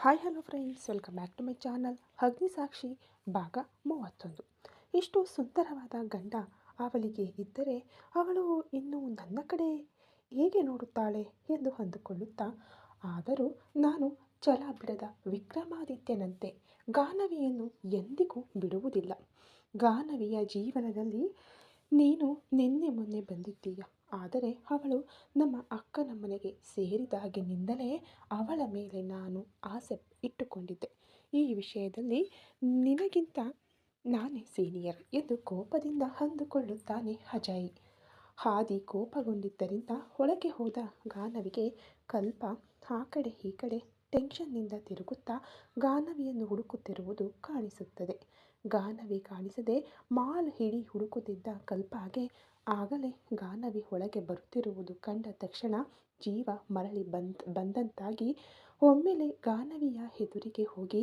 Hi hello friends, welcome back to my channel. Agnisakshi ಭಾಗ 31. ಇಷ್ಟು ಸುಂದರವಾದ ಗಂಡ ಅವಳಿಗೆ ಇದ್ದರೆ ಅವಳು ಇನ್ನು ನನ್ನ ಕಡೆ ಹೇಗೆ ನೋಡುತ್ತಾಳೆ ಎಂದು ಅಂದುಕೊಳ್ಳುತ್ತಾ, ಆದರೂ ನಾನು ಛಲ ಬಿಡದ ವಿಕ್ರಮಾದಿತ್ಯನಂತೆ ಗಾನವಿಯನ್ನು ಎಂದಿಗೂ ಬಿಡುವುದಿಲ್ಲ. ಗಾನವಿಯ ಜೀವನದಲ್ಲಿ ನೀನು ನಿನ್ನೆ ಮೊನ್ನೆ ಬಂದಿದ್ದೀಯ, ಆದರೆ ಅವಳು ನಮ್ಮ ಅಕ್ಕನ ಮನೆಗೆ ಸೇರಿದಾಗಿನಿಂದಲೇ ಅವಳ ಮೇಲೆ ನಾನು ಆಸೆ ಇಟ್ಟುಕೊಂಡಿದ್ದೆ. ಈ ವಿಷಯದಲ್ಲಿ ನಿನಗಿಂತ ನಾನೇ ಸೀನಿಯರ್ ಎಂದು ಕೋಪದಿಂದ ಅಂದುಕೊಳ್ಳುತ್ತಾನೆ ಅಜಯ್. ಆದಿ ಕೋಪಗೊಂಡಿದ್ದರಿಂದ ಒಳಗೆ ಹೋದ ಗಾನವಿಗೆ ಕಲ್ಪ ಆ ಕಡೆ ಈ ಕಡೆ ಟೆನ್ಷನ್ನಿಂದ ತಿರುಗುತ್ತಾ ಗಾನವಿಯನ್ನು ಹುಡುಕುತ್ತಿರುವುದು ಕಾಣಿಸುತ್ತದೆ. ಗಾನವಿ ಕಾಣಿಸದೆ ಮಾಲ್ ಹಿಡಿ ಹುಡುಕುತ್ತಿದ್ದ ಕಲ್ಪಾಗೆ ಆಗಲೇ ಗಾನವಿ ಒಳಗೆ ಬರುತ್ತಿರುವುದು ಕಂಡ ತಕ್ಷಣ ಜೀವ ಮರಳಿ ಬಂದಂತಾಗಿ ಒಮ್ಮೆಲೆ ಗಾನವಿಯ ಎದುರಿಗೆ ಹೋಗಿ,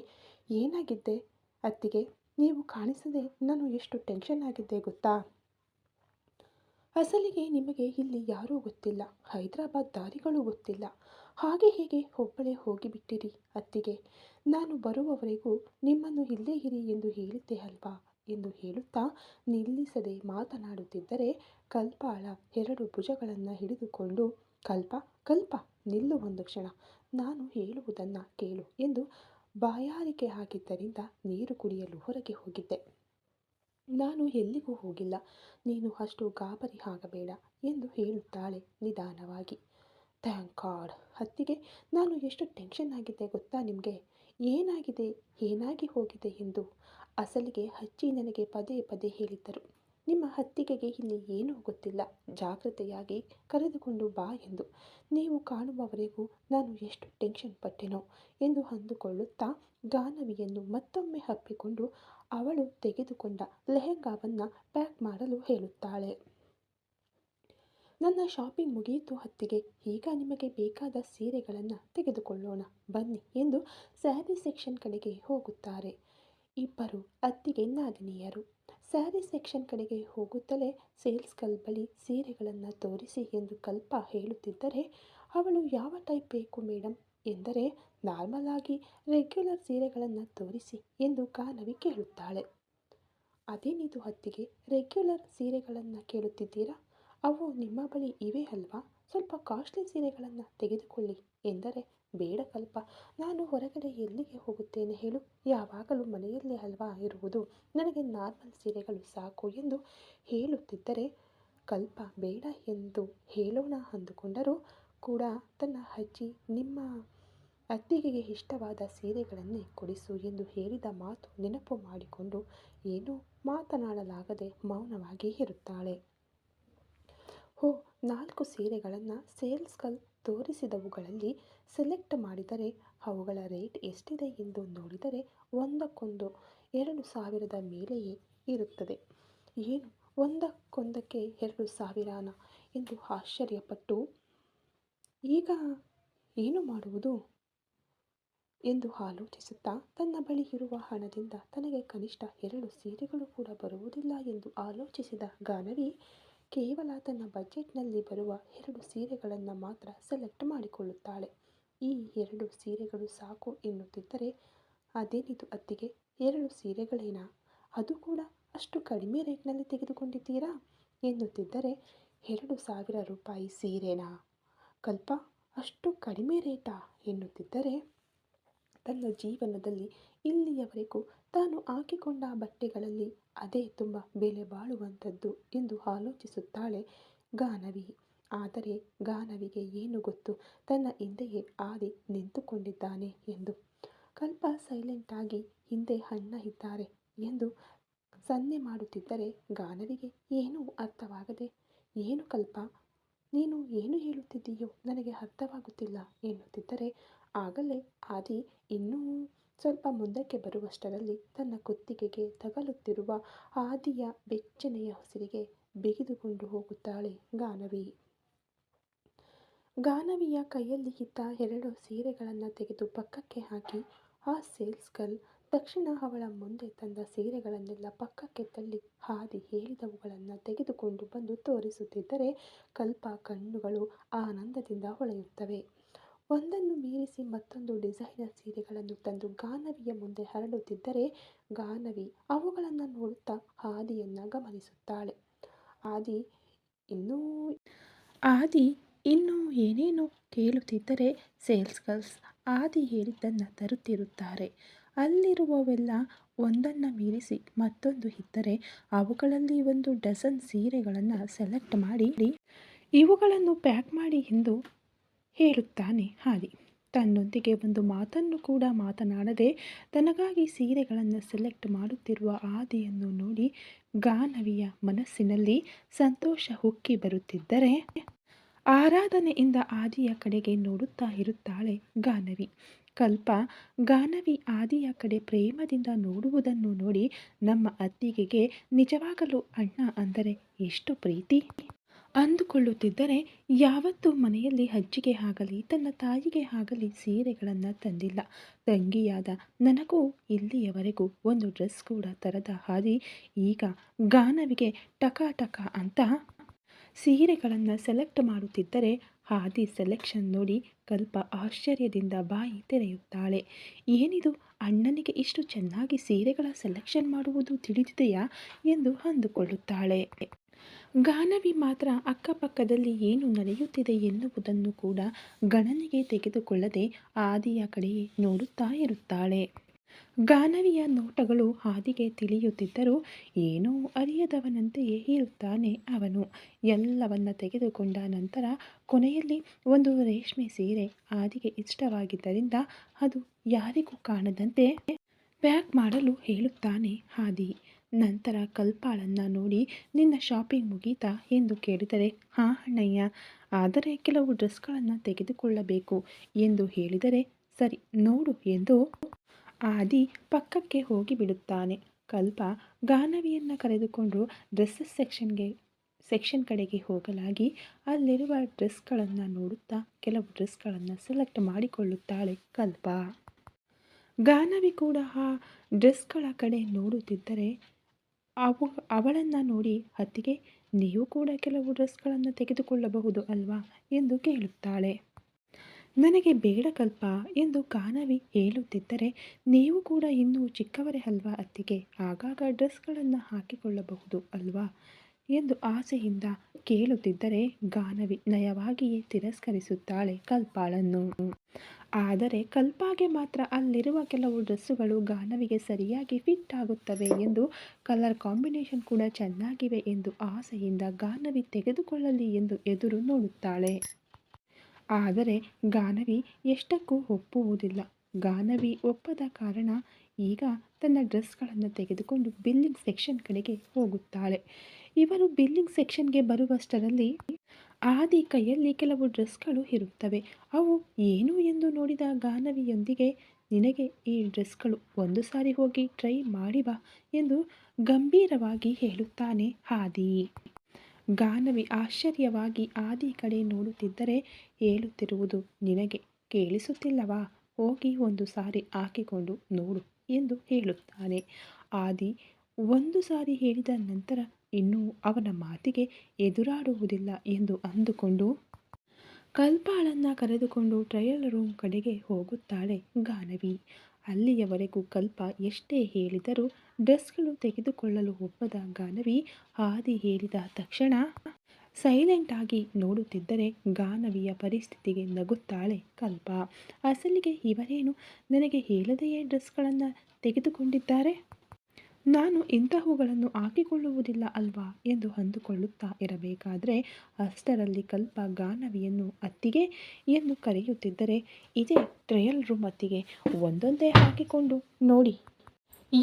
ಏನಾಗಿದ್ದೆ ಅತ್ತಿಗೆ, ನೀವು ಕಾಣಿಸದೆ ನಾನು ಎಷ್ಟು ಟೆನ್ಷನ್ ಆಗಿದ್ದೆ ಗೊತ್ತಾ? ಅಸಲಿಗೆ ನಿಮಗೆ ಇಲ್ಲಿ ಯಾರೂ ಗೊತ್ತಿಲ್ಲ, ಹೈದರಾಬಾದ್ ದಾರಿಗಳು ಗೊತ್ತಿಲ್ಲ, ಹಾಗೆ ಹೀಗೆ ಒಬ್ಬಳೇ ಹೋಗಿಬಿಟ್ಟಿರಿ ಅತ್ತಿಗೆ. ನಾನು ಬರುವವರೆಗೂ ನಿಮ್ಮನ್ನು ಇಲ್ಲೇ ಇರಿ ಎಂದು ಹೇಳಿದ್ದೆ ಅಲ್ವಾ ಎಂದು ಹೇಳುತ್ತಾ ನಿಲ್ಲಿಸದೆ ಮಾತನಾಡುತ್ತಿದ್ದರೆ ಕಲ್ಪಾಳ ಎರಡು ಭುಜಗಳನ್ನು ಹಿಡಿದುಕೊಂಡು, ಕಲ್ಪ ಕಲ್ಪ ನಿಲ್ಲು ಒಂದು ಕ್ಷಣ, ನಾನು ಹೇಳುವುದನ್ನು ಕೇಳು ಎಂದು ಬಾಯಾರಿಕೆ ಆಗಿದ್ದರಿಂದ ನೀರು ಕುಡಿಯಲು ಹೊರಗೆ ಹೋಗಿದ್ದೆ. ನಾನು ಎಲ್ಲಿಗೂ ಹೋಗಿಲ್ಲ, ನೀನು ಅಷ್ಟು ಗಾಬರಿ ಆಗಬೇಡ ಎಂದು ಹೇಳುತ್ತಾಳೆ ನಿಧಾನವಾಗಿ. ಥ್ಯಾಂಕ್ ಗಾಡ್ ಅತ್ತಿಗೆ, ನಾನು ಎಷ್ಟು ಟೆನ್ಷನ್ ಆಗಿದ್ದೆ ಗೊತ್ತಾ ನಿಮಗೆ? ಏನಾಗಿದೆ ಏನಾಗಿ ಹೋಗಿದೆ ಎಂದು ಅಸಲಿಗೆ ಅಜ್ಜಿ ನನಗೆ ಪದೇ ಪದೇ ಹೇಳಿದ್ದರು. ನಿಮ್ಮ ಅತ್ತಿಗೆಗೆ ಇಲ್ಲಿ ಏನೂ ಗೊತ್ತಿಲ್ಲ, ಜಾಗ್ರತೆಯಾಗಿ ಕರೆದುಕೊಂಡು ಬಾ ಎಂದು. ನೀವು ಕಾಣುವವರೆಗೂ ನಾನು ಎಷ್ಟು ಟೆನ್ಷನ್ ಪಟ್ಟೆನೋ ಎಂದು ಅಂದುಕೊಳ್ಳುತ್ತಾ ಗಾನವಿಯನ್ನು ಮತ್ತೊಮ್ಮೆ ಅಪ್ಪಿಕೊಂಡು ಅವಳು ತೆಗೆದುಕೊಂಡ ಲೆಹೆಂಗಾವನ್ನು ಪ್ಯಾಕ್ ಮಾಡಲು ಹೇಳುತ್ತಾಳೆ. ನನ್ನ ಶಾಪಿಂಗ್ ಮುಗಿಯಿತು ಅತ್ತಿಗೆ, ಈಗ ನಿಮಗೆ ಬೇಕಾದ ಸೀರೆಗಳನ್ನು ತೆಗೆದುಕೊಳ್ಳೋಣ ಬನ್ನಿ ಎಂದು ಸ್ಯಾರಿ ಸೆಕ್ಷನ್ ಕಡೆಗೆ ಹೋಗುತ್ತಾರೆ. ಇಬ್ಬರು ಅತ್ತಿಗೆ ನಾದಿನಿಯರು ಸ್ಯಾರಿ ಸೆಕ್ಷನ್ ಕಡೆಗೆ ಹೋಗುತ್ತಲೇ ಸೇಲ್ಸ್ ಗರ್ಲ್ ಬಳಿ ಸೀರೆಗಳನ್ನು ತೋರಿಸಿ ಎಂದು ಕಲ್ಪ ಹೇಳುತ್ತಿದ್ದರೆ, ಅವಳು ಯಾವ ಟೈಪ್ ಬೇಕು ಮೇಡಮ್ ಎಂದರೆ, ನಾರ್ಮಲ್ ಆಗಿ ರೆಗ್ಯುಲರ್ ಸೀರೆಗಳನ್ನು ತೋರಿಸಿ ಎಂದು ಗಾನವಿ ಕೇಳುತ್ತಾಳೆ. ಅದೇನಿದು ಅತ್ತಿಗೆ, ರೆಗ್ಯುಲರ್ ಸೀರೆಗಳನ್ನು ಕೇಳುತ್ತಿದ್ದೀರಾ? ಅವು ನಿಮ್ಮ ಬಳಿ ಇವೆ ಅಲ್ವಾ, ಸ್ವಲ್ಪ ಕಾಸ್ಟ್ಲಿ ಸೀರೆಗಳನ್ನು ತೆಗೆದುಕೊಳ್ಳಿ ಎಂದರೆ, ಬೇಡ ಕಲ್ಪ, ನಾನು ಹೊರಗಡೆ ಎಲ್ಲಿಗೆ ಹೋಗುತ್ತೇನೆ ಹೇಳು, ಯಾವಾಗಲೂ ಮನೆಯಲ್ಲೇ ಅಲ್ವಾ ಇರುವುದು, ನನಗೆ ನಾರ್ಮಲ್ ಸೀರೆಗಳು ಸಾಕು ಎಂದು ಹೇಳುತ್ತಿದ್ದರೆ, ಕಲ್ಪ ಬೇಡ ಎಂದು ಹೇಳೋಣ ಅಂದುಕೊಂಡರೂ ಕೂಡ ತನ್ನ ಅಜ್ಜಿ ನಿಮ್ಮ ಅತ್ತಿಗೆಗೆ ಇಷ್ಟವಾದ ಸೀರೆಗಳನ್ನೇ ಕೊಡಿಸು ಎಂದು ಹೇಳಿದ ಮಾತು ನೆನಪು ಮಾಡಿಕೊಂಡು ಏನೂ ಮಾತನಾಡಲಾಗದೆ ಮೌನವಾಗಿ ಇರುತ್ತಾಳೆ. ಓ, 4 ಸೀರೆಗಳನ್ನು ಸೇಲ್ಸ್ ಗರ್ಲ್ ತೋರಿಸಿದವುಗಳಲ್ಲಿ ಸೆಲೆಕ್ಟ್ ಮಾಡಿದರೆ ಅವುಗಳ ರೇಟ್ ಎಷ್ಟಿದೆ ಎಂದು ನೋಡಿದರೆ ಒಂದಕ್ಕೊಂದು 2,000ದ ಮೇಲೆಯೇ ಇರುತ್ತದೆ. ಏನು, ಒಂದಕ್ಕೊಂದಕ್ಕೆ 2,000ನಾ ಎಂದು ಆಶ್ಚರ್ಯಪಟ್ಟು, ಈಗ ಏನು ಮಾಡುವುದು ಎಂದು ಆಲೋಚಿಸುತ್ತಾ, ತನ್ನ ಬಳಿ ಇರುವ ಹಣದಿಂದ ತನಗೆ ಕನಿಷ್ಠ 2 ಸೀರೆಗಳು ಕೂಡ ಬರುವುದಿಲ್ಲ ಎಂದು ಆಲೋಚಿಸಿದ ಗಾನವಿ ಕೇವಲ ತನ್ನ ಬಜೆಟ್ನಲ್ಲಿ ಬರುವ 2 ಸೀರೆಗಳನ್ನು ಮಾತ್ರ ಸೆಲೆಕ್ಟ್ ಮಾಡಿಕೊಳ್ಳುತ್ತಾಳೆ. ಈ 2 ಸೀರೆಗಳು ಸಾಕು ಎನ್ನುತ್ತಿದ್ದರೆ, ಅದೇನಿದು ಅತ್ತಿಗೆ, 2 ಸೀರೆಗಳೇನಾ, ಅದು ಕೂಡ ಅಷ್ಟು ಕಡಿಮೆ ರೇಟ್ನಲ್ಲಿ ತೆಗೆದುಕೊಂಡಿದ್ದೀರಾ ಎನ್ನುತ್ತಿದ್ದರೆ, 2,000 ರೂಪಾಯಿ ಸೀರೆನಾ ಕಲ್ಪ, ಅಷ್ಟು ಕಡಿಮೆ ರೇಟಾ ಎನ್ನುತ್ತಿದ್ದರೆ, ತನ್ನ ಜೀವನದಲ್ಲಿ ಇಲ್ಲಿಯವರೆಗೂ ತಾನು ಹಾಕಿಕೊಂಡ ಬಟ್ಟೆಗಳಲ್ಲಿ ಅದೇ ತುಂಬ ಬೆಲೆ ಬಾಳುವಂಥದ್ದು ಎಂದು ಆಲೋಚಿಸುತ್ತಾಳೆ ಗಾನವಿ. ಆದರೆ ಗಾನವಿಗೆ ಏನು ಗೊತ್ತು, ತನ್ನ ಹಿಂದೆಯೇ ಆದಿ ನಿಂತುಕೊಂಡಿದ್ದಾನೆ ಎಂದು. ಕಲ್ಪ ಸೈಲೆಂಟಾಗಿ ಹಿಂದೆ ಅಣ್ಣ ಇದ್ದಾರೆ ಎಂದು ಸನ್ನೆ ಮಾಡುತ್ತಿದ್ದರೆ ಗಾನವಿಗೆ ಏನೂ ಅರ್ಥವಾಗದೆ, ಏನು ಕಲ್ಪ, ನೀನು ಏನು ಹೇಳುತ್ತಿದ್ದೀಯೋ ನನಗೆ ಅರ್ಥವಾಗುತ್ತಿಲ್ಲ ಎನ್ನುತ್ತಿದ್ದರೆ, ಆಗಲೇ ಆದಿ ಇನ್ನೂ ಸ್ವಲ್ಪ ಮುಂದಕ್ಕೆ ಬರುವಷ್ಟರಲ್ಲಿ ತನ್ನ ಕುತ್ತಿಗೆಗೆ ತಗಲುತ್ತಿರುವ ಆದಿಯ ಬೆಚ್ಚನೆಯ ಉಸಿರಿಗೆ ಬಿಗಿದುಕೊಂಡು ಹೋಗುತ್ತಾಳೆ ಗಾನವಿ. ಗಾನವಿಯ ಕೈಯಲ್ಲಿ ಇದ್ದ 2 ಸೀರೆಗಳನ್ನು ತೆಗೆದು ಪಕ್ಕಕ್ಕೆ ಹಾಕಿ ಆ ಸೇಲ್ಸ್ ಗರ್ಲ್ ತಕ್ಷಣ ಅವಳ ಮುಂದೆ ತಂದ ಸೀರೆಗಳನ್ನೆಲ್ಲ ಪಕ್ಕಕ್ಕೆ ತಳ್ಳಿ ಆದಿ ಹೇಳಿದವುಗಳನ್ನು ತೆಗೆದುಕೊಂಡು ಬಂದು ತೋರಿಸುತ್ತಿದ್ದರೆ ಕಲ್ಪ ಕಣ್ಣುಗಳು ಆನಂದದಿಂದ ಹೊಳೆಯುತ್ತವೆ. ಒಂದನ್ನು ಮೀರಿಸಿ ಮತ್ತೊಂದು ಡಿಸೈನರ್ ಸೀರೆಗಳನ್ನು ತಂದು ಗಾನವಿಯ ಮುಂದೆ ಹರಡುತ್ತಿದ್ದರೆ ಗಾನವಿ ಅವುಗಳನ್ನು ನೋಡುತ್ತಾ ಆದಿಯನ್ನು ಗಮನಿಸುತ್ತಾಳೆ. ಆದಿ ಇನ್ನೂ ಆದಿ ಇನ್ನೂ ಏನೇನೋ ಕೇಳುತ್ತಿದ್ದರೆ ಸೇಲ್ಸ್ ಗರ್ಲ್ಸ್ ಆದಿ ಹೇಳಿದ್ದನ್ನು ತರುತ್ತಿರುತ್ತಾರೆ. ಅಲ್ಲಿರುವವೆಲ್ಲ ಒಂದನ್ನು ಮೀರಿಸಿ ಮತ್ತೊಂದು ಇದ್ದರೆ ಅವುಗಳಲ್ಲಿ ಒಂದು ಡಜನ್ ಸೀರೆಗಳನ್ನು ಸೆಲೆಕ್ಟ್ ಮಾಡಿ ಇವುಗಳನ್ನು ಪ್ಯಾಕ್ ಮಾಡಿ ಎಂದು ಹೇಳುತ್ತಾನೆ ಆದಿ. ತನ್ನೊಂದಿಗೆ ಒಂದು ಮಾತನ್ನು ಕೂಡ ಮಾತನಾಡದೆ ತನಗಾಗಿ ಸೀರೆಗಳನ್ನು ಸೆಲೆಕ್ಟ್ ಮಾಡುತ್ತಿರುವ ಆದಿಯನ್ನು ನೋಡಿ ಗಾನವಿಯ ಮನಸ್ಸಿನಲ್ಲಿ ಸಂತೋಷ ಉಕ್ಕಿ ಬರುತ್ತಿದ್ದರೆ ಆರಾಧನೆಯಿಂದ ಆದಿಯ ಕಡೆಗೆ ನೋಡುತ್ತಾ ಇರುತ್ತಾಳೆ ಗಾನವಿ. ಕಲ್ಪ ಗಾನವಿ ಆದಿಯ ಕಡೆ ಪ್ರೇಮದಿಂದ ನೋಡುವುದನ್ನು ನೋಡಿ ನಮ್ಮ ಅತ್ತಿಗೆಗೆ ನಿಜವಾಗಲೂ ಅಣ್ಣ ಅಂದರೆ ಎಷ್ಟು ಪ್ರೀತಿ ಅಂದುಕೊಳ್ಳುತ್ತಿದ್ದರೆ ಯಾವತ್ತೂ ಮನೆಯಲ್ಲಿ ಅಜ್ಜಿಗೆ ಆಗಲಿ ತನ್ನ ತಾಯಿಗೆ ಆಗಲಿ ಸೀರೆಗಳನ್ನು ತಂದಿಲ್ಲ. ತಂಗಿಯಾದ ನನಗೂ ಇಲ್ಲಿಯವರೆಗೂ ಒಂದು ಡ್ರೆಸ್ ಕೂಡ ತರದ ಆದಿ ಈಗ ಗಾನವಿಗೆ ಟಕ ಟಕ ಅಂತ ಸೀರೆಗಳನ್ನು ಸೆಲೆಕ್ಟ್ ಮಾಡುತ್ತಿದ್ದರೆ ಆದಿ ಸೆಲೆಕ್ಷನ್ ನೋಡಿ ಕಲ್ಪ ಆಶ್ಚರ್ಯದಿಂದ ಬಾಯಿ ತೆರೆಯುತ್ತಾಳೆ. ಏನಿದು, ಅಣ್ಣನಿಗೆ ಇಷ್ಟು ಚೆನ್ನಾಗಿ ಸೀರೆಗಳ ಸೆಲೆಕ್ಷನ್ ಮಾಡುವುದು ತಿಳಿದಿದೆಯಾ ಎಂದು ಅಂದುಕೊಳ್ಳುತ್ತಾಳೆ. ಗಾನವಿ ಮಾತ್ರ ಅಕ್ಕಪಕ್ಕದಲ್ಲಿ ಏನು ನಡೆಯುತ್ತಿದೆ ಎನ್ನುವುದನ್ನು ಕೂಡ ಗಣನೆಗೆ ತೆಗೆದುಕೊಳ್ಳದೆ ಆದಿಯ ಕಡೆಯೇ ನೋಡುತ್ತಾ ಇರುತ್ತಾಳೆ. ಗಾನವಿಯ ನೋಟಗಳು ಆದಿಗೆ ತಿಳಿಯುತ್ತಿದ್ದರೂ ಏನೂ ಅರಿಯದವನಂತೆಯೇ ಇರುತ್ತಾನೆ ಅವನು. ಎಲ್ಲವನ್ನ ತೆಗೆದುಕೊಂಡ ನಂತರ ಕೊನೆಯಲ್ಲಿ ಒಂದು ರೇಷ್ಮೆ ಸೀರೆ ಆದಿಗೆ ಇಷ್ಟವಾಗಿದ್ದರಿಂದ ಅದು ಯಾರಿಗೂ ಕಾಣದಂತೆ ಪ್ಯಾಕ್ ಮಾಡಲು ಹೇಳುತ್ತಾನೆ ಆದಿ. ನಂತರ ಕಲ್ಪಾಳನ್ನು ನೋಡಿ ನಿನ್ನ ಶಾಪಿಂಗ್ ಮುಗೀತಾ ಎಂದು ಕೇಳಿದರೆ ಹಾಂ ಅಣ್ಣಯ್ಯ, ಆದರೆ ಕೆಲವು ಡ್ರೆಸ್ಗಳನ್ನು ತೆಗೆದುಕೊಳ್ಳಬೇಕು ಎಂದು ಹೇಳಿದರೆ ಸರಿ ನೋಡು ಎಂದು ಆದಿ ಪಕ್ಕಕ್ಕೆ ಹೋಗಿ ಬಿಡುತ್ತಾನೆ. ಕಲ್ಪ ಗಾನವಿಯನ್ನು ಕರೆದುಕೊಂಡು ಡ್ರೆಸ್ಸಸ್ ಸೆಕ್ಷನ್ ಕಡೆಗೆ ಹೋಗಲಾಗಿ ಅಲ್ಲಿರುವ ಡ್ರೆಸ್ಗಳನ್ನು ನೋಡುತ್ತಾ ಕೆಲವು ಡ್ರೆಸ್ಗಳನ್ನು ಸೆಲೆಕ್ಟ್ ಮಾಡಿಕೊಳ್ಳುತ್ತಾಳೆ ಕಲ್ಪ. ಗಾನವಿ ಕೂಡ ಆ ಡ್ರೆಸ್ಗಳ ಕಡೆ ನೋಡುತ್ತಿದ್ದರೆ ಅವಳನ್ನು ನೋಡಿ ಅತ್ತಿಗೆ ನೀವು ಕೂಡ ಕೆಲವು ಡ್ರೆಸ್ಗಳನ್ನು ತೆಗೆದುಕೊಳ್ಳಬಹುದು ಅಲ್ವಾ ಎಂದು ಕೇಳುತ್ತಾಳೆ. ನನಗೆ ಬೇಡ ಕಲ್ಪ ಎಂದು ಗಾನವಿ ಹೇಳುತ್ತಿದ್ದರೆ ನೀವು ಕೂಡ ಇನ್ನೂ ಚಿಕ್ಕವರೇ ಅಲ್ವಾ ಅತ್ತಿಗೆ, ಆಗಾಗ ಡ್ರೆಸ್ಗಳನ್ನು ಹಾಕಿಕೊಳ್ಳಬಹುದು ಅಲ್ವಾ ಎಂದು ಆಸೆಯಿಂದ ಕೇಳುತ್ತಿದ್ದರೆ ಗಾನವಿ ನಯವಾಗಿಯೇ ತಿರಸ್ಕರಿಸುತ್ತಾಳೆ ಕಲ್ಪಾಳನ್ನು. ಆದರೆ ಕಲ್ಪಾಗೆ ಮಾತ್ರ ಅಲ್ಲಿರುವ ಕೆಲವು ಡ್ರೆಸ್ಸುಗಳು ಗಾನವಿಗೆ ಸರಿಯಾಗಿ ಫಿಟ್ ಆಗುತ್ತವೆ ಎಂದು ಕಲರ್ ಕಾಂಬಿನೇಷನ್ ಕೂಡ ಚೆನ್ನಾಗಿವೆ ಎಂದು ಆಸೆಯಿಂದ ಗಾನವಿ ತೆಗೆದುಕೊಳ್ಳಲಿ ಎಂದು ಎದುರು ನೋಡುತ್ತಾಳೆ. ಆದರೆ ಗಾನವಿ ಎಷ್ಟಕ್ಕೂ ಒಪ್ಪುವುದಿಲ್ಲ. ಗಾನವಿ ಒಪ್ಪದ ಕಾರಣ ಈಗ ತನ್ನ ಡ್ರೆಸ್ಗಳನ್ನು ತೆಗೆದುಕೊಂಡು ಬಿಲ್ಲಿಂಗ್ ಸೆಕ್ಷನ್ ಕಡೆಗೆ ಹೋಗುತ್ತಾಳೆ. ಇವರು ಬಿಲ್ಲಿಂಗ್ ಸೆಕ್ಷನ್ಗೆ ಬರುವಷ್ಟರಲ್ಲಿ ಆದಿ ಕೈಯಲ್ಲಿ ಕೆಲವು ಡ್ರೆಸ್ಗಳು ಇರುತ್ತವೆ. ಅವು ಏನು ಎಂದು ನೋಡಿದ ಗಾನವಿಯೊಂದಿಗೆ ನಿನಗೆ ಈ ಡ್ರೆಸ್ಗಳು ಒಂದು ಸಾರಿ ಹೋಗಿ ಟ್ರೈ ಮಾಡಿ ಬಾ ಎಂದು ಗಂಭೀರವಾಗಿ ಹೇಳುತ್ತಾನೆ ಆದಿ. ಗಾನವಿ ಆಶ್ಚರ್ಯವಾಗಿ ಆದಿ ಕಡೆ ನೋಡುತ್ತಿದ್ದರೆ ಹೇಳುತ್ತಿರುವುದು ನಿನಗೆ ಕೇಳಿಸುತ್ತಿಲ್ಲವಾ, ಹೋಗಿ ಒಂದು ಸಾರಿ ಹಾಕಿಕೊಂಡು ನೋಡು ಎಂದು ಹೇಳುತ್ತಾನೆ. ಆದಿ ಒಂದು ಸಾರಿ ಹೇಳಿದ ನಂತರ ಇನ್ನೂ ಅವನ ಮಾತಿಗೆ ಎದುರಾಡುವುದಿಲ್ಲ ಎಂದು ಅಂದುಕೊಂಡು ಕಲ್ಪಾಳನ್ನು ಕರೆದುಕೊಂಡು ಟ್ರಯಲ್ ರೂಮ್ ಕಡೆಗೆ ಹೋಗುತ್ತಾಳೆ ಗಾನವಿ. ಅಲ್ಲಿಯವರೆಗೂ ಕಲ್ಪ ಎಷ್ಟೇ ಹೇಳಿದರೂ ಡ್ರೆಸ್ಗಳು ತೆಗೆದುಕೊಳ್ಳಲು ಒಪ್ಪದ ಗಾನವಿ ಆದಿ ಹೇಳಿದ ತಕ್ಷಣ ಸೈಲೆಂಟ್ ಆಗಿ ನೋಡುತ್ತಿದ್ದರೆ ಗಾನವಿಯ ಪರಿಸ್ಥಿತಿಗೆ ನಗುತ್ತಾಳೆ ಕಲ್ಪ. ಅಸಲಿಗೆ ಇವರೇನು ನನಗೆ ಹೇಳದೆಯೇ ಡ್ರೆಸ್ಗಳನ್ನು ತೆಗೆದುಕೊಂಡಿದ್ದಾರೆ, ನಾನು ಇಂತಹವುಗಳನ್ನು ಹಾಕಿಕೊಳ್ಳುವುದಿಲ್ಲ ಅಲ್ವಾ ಎಂದು ಅಂದುಕೊಳ್ಳುತ್ತಾ ಇರಬೇಕಾದ್ರೆ ಅಷ್ಟರಲ್ಲಿ ಕಲ್ಪ ಗಾನವಿಯನ್ನು ಅತ್ತಿಗೆ ಎಂದು ಕರೆಯುತ್ತಿದ್ದರೆ ಇದೇ ಟ್ರಯಲ್ ರೂಮ್ ಅತ್ತಿಗೆ, ಒಂದೊಂದೇ ಹಾಕಿಕೊಂಡು ನೋಡಿ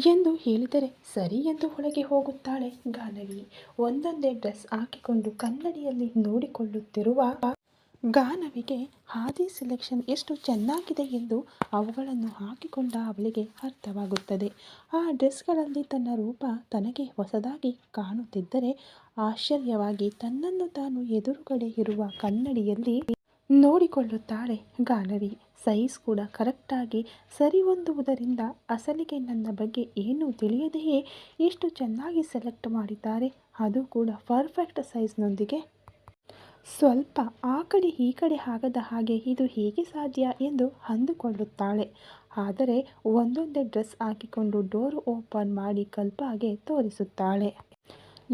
ಎಂದು ಹೇಳಿದರೆ ಸರಿ ಎಂದು ಒಳಗೆ ಹೋಗುತ್ತಾಳೆ ಗಾನವಿ. ಒಂದೊಂದೇ ಡ್ರೆಸ್ ಹಾಕಿಕೊಂಡು ಕನ್ನಡಿಯಲ್ಲಿ ನೋಡಿಕೊಳ್ಳುತ್ತಿರುವ ಗಾನವಿಗೆ ಆದಿ ಸೆಲೆಕ್ಷನ್ ಎಷ್ಟು ಚೆನ್ನಾಗಿದೆ ಎಂದು ಅವುಗಳನ್ನು ಹಾಕಿಕೊಂಡ ಅವಳಿಗೆ ಅರ್ಥವಾಗುತ್ತದೆ. ಆ ಡ್ರೆಸ್ಗಳಲ್ಲಿ ತನ್ನ ರೂಪ ತನಗೆ ಹೊಸದಾಗಿ ಕಾಣುತ್ತಿದ್ದರೆ ಆಶ್ಚರ್ಯವಾಗಿ ತನ್ನನ್ನು ತಾನು ಎದುರುಗಡೆ ಇರುವ ಕನ್ನಡಿಯಲ್ಲಿ ನೋಡಿಕೊಳ್ಳುತ್ತಾಳೆ ಗಾನವಿ. ಸೈಜ್ ಕೂಡ ಕರೆಕ್ಟಾಗಿ ಸರಿ ಹೊಂದುವುದರಿಂದ ಅಸಲಿಗೆ ನನ್ನ ಬಗ್ಗೆ ಏನೂ ತಿಳಿಯದೆಯೇ ಎಷ್ಟು ಚೆನ್ನಾಗಿ ಸೆಲೆಕ್ಟ್ ಮಾಡಿದ್ದಾರೆ, ಅದು ಕೂಡ ಪರ್ಫೆಕ್ಟ್ ಸೈಜ್ನೊಂದಿಗೆ ಸ್ವಲ್ಪ ಆ ಕಡೆ ಈ ಕಡೆ ಆಗದ ಹಾಗೆ ಇದು ಹೇಗೆ ಸಾಧ್ಯ ಎಂದು ಅಂದುಕೊಳ್ಳುತ್ತಾಳೆ. ಆದರೆ ಒಂದೊಂದೇ ಡ್ರೆಸ್ ಹಾಕಿಕೊಂಡು ಡೋರ್ ಓಪನ್ ಮಾಡಿ ಕಲ್ಪಾಗೆ ತೋರಿಸುತ್ತಾಳೆ.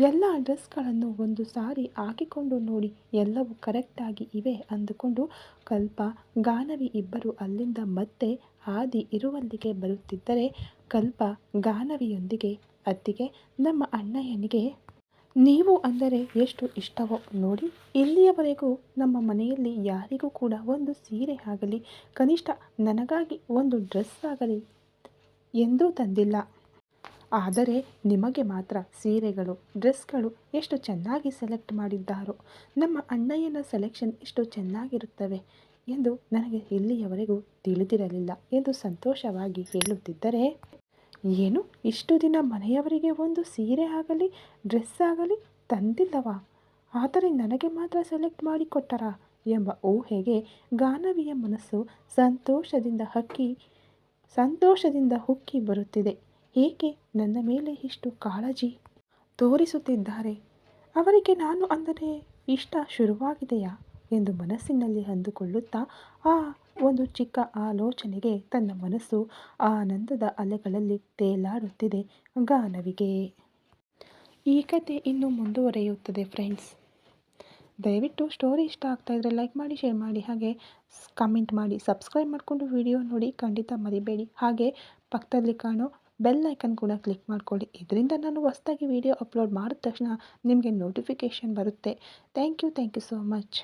ಎಲ್ಲ ಡ್ರೆಸ್ಗಳನ್ನು ಒಂದು ಸಾರಿ ಹಾಕಿಕೊಂಡು ನೋಡಿ ಎಲ್ಲವೂ ಕರೆಕ್ಟಾಗಿ ಇವೆ ಅಂದುಕೊಂಡು ಕಲ್ಪ ಗಾನವಿ ಇಬ್ಬರು ಅಲ್ಲಿಂದ ಮತ್ತೆ ಆದಿ ಇರುವಲ್ಲಿಗೆ ಬರುತ್ತಿದ್ದರೆ ಕಲ್ಪ ಗಾನವಿಯೊಂದಿಗೆ ಅತ್ತಿಗೆ ನಮ್ಮ ಅಣ್ಣಯ್ಯನಿಗೆ ನೀವು ಅಂದರೆ ಎಷ್ಟು ಇಷ್ಟವೋ ನೋಡಿ, ಇಲ್ಲಿಯವರೆಗೂ ನಮ್ಮ ಮನೆಯಲ್ಲಿ ಯಾರಿಗೂ ಕೂಡ ಒಂದು ಸೀರೆ ಆಗಲಿ ಕನಿಷ್ಠ ನನಗಾಗಿ ಒಂದು ಡ್ರೆಸ್ ಆಗಲಿ ಎಂದೂ ತಂದಿಲ್ಲ. ಆದರೆ ನಿಮಗೆ ಮಾತ್ರ ಸೀರೆಗಳು ಡ್ರೆಸ್ಗಳು ಎಷ್ಟು ಚೆನ್ನಾಗಿ ಸೆಲೆಕ್ಟ್ ಮಾಡಿದ್ದಾರೋ, ನಮ್ಮ ಅಣ್ಣಯ್ಯನ ಸೆಲೆಕ್ಷನ್ ಎಷ್ಟು ಚೆನ್ನಾಗಿರುತ್ತವೆ ಎಂದು ನನಗೆ ಇಲ್ಲಿಯವರೆಗೂ ತಿಳಿದಿರಲಿಲ್ಲ ಎಂದು ಸಂತೋಷವಾಗಿ ಹೇಳುತ್ತಿದ್ದರೆ, ಏನು ಇಷ್ಟು ದಿನ ಮನೆಯವರಿಗೆ ಒಂದು ಸೀರೆ ಆಗಲಿ ಡ್ರೆಸ್ ಆಗಲಿ ತಂದಿಲ್ಲವಾ, ಆದರೆ ನನಗೆ ಮಾತ್ರ ಸೆಲೆಕ್ಟ್ ಮಾಡಿಕೊಟ್ಟರಾ ಎಂಬ ಊಹೆಗೆ ಗಾನವಿಯ ಮನಸ್ಸು ಸಂತೋಷದಿಂದ ಉಕ್ಕಿ ಬರುತ್ತಿದೆ. ಏಕೆ ನನ್ನ ಮೇಲೆ ಇಷ್ಟು ಕಾಳಜಿ ತೋರಿಸುತ್ತಿದ್ದಾರೆ, ಅವರಿಗೆ ನಾನು ಅಂದರೆ ಇಷ್ಟ ಶುರುವಾಗಿದೆಯಾ ಎಂದು ಮನಸ್ಸಿನಲ್ಲಿ ಅಂದುಕೊಳ್ಳುತ್ತಾ ಆ ಒಂದು ಚಿಕ್ಕ ಆಲೋಚನೆಗೆ ತನ್ನ ಮನಸ್ಸು ಆನಂದದ ಅಲೆಗಳಲ್ಲಿ ತೇಲಾಡುತ್ತಿದೆ ಗಾನವಿಗೆ. ಈ ಕತೆ ಇನ್ನು ಮುಂದುವರಿಯುತ್ತದೆ ಫ್ರೆಂಡ್ಸ್. ದಯವಿಟ್ಟು ಸ್ಟೋರಿ ಇಷ್ಟ ಆಗ್ತಾ ಇದ್ದರೆ ಲೈಕ್ ಮಾಡಿ, ಶೇರ್ ಮಾಡಿ, ಹಾಗೆ ಕಮೆಂಟ್ ಮಾಡಿ, ಸಬ್ಸ್ಕ್ರೈಬ್ ಮಾಡಿಕೊಂಡು ವಿಡಿಯೋ ನೋಡಿ ಖಂಡಿತ ಮರಿಬೇಡಿ. ಹಾಗೆ ಪಕ್ಕದಲ್ಲಿ ಕಾಣೋ ಬೆಲ್ ಐಕನ್ ಕೂಡ ಕ್ಲಿಕ್ ಮಾಡಿಕೊಳ್ಳಿ. ಇದರಿಂದ ನಾನು ಹೊಸದಾಗಿ ವಿಡಿಯೋ ಅಪ್ಲೋಡ್ ಮಾಡಿದ ತಕ್ಷಣ ನಿಮಗೆ ನೋಟಿಫಿಕೇಷನ್ ಬರುತ್ತೆ. Thank you so much.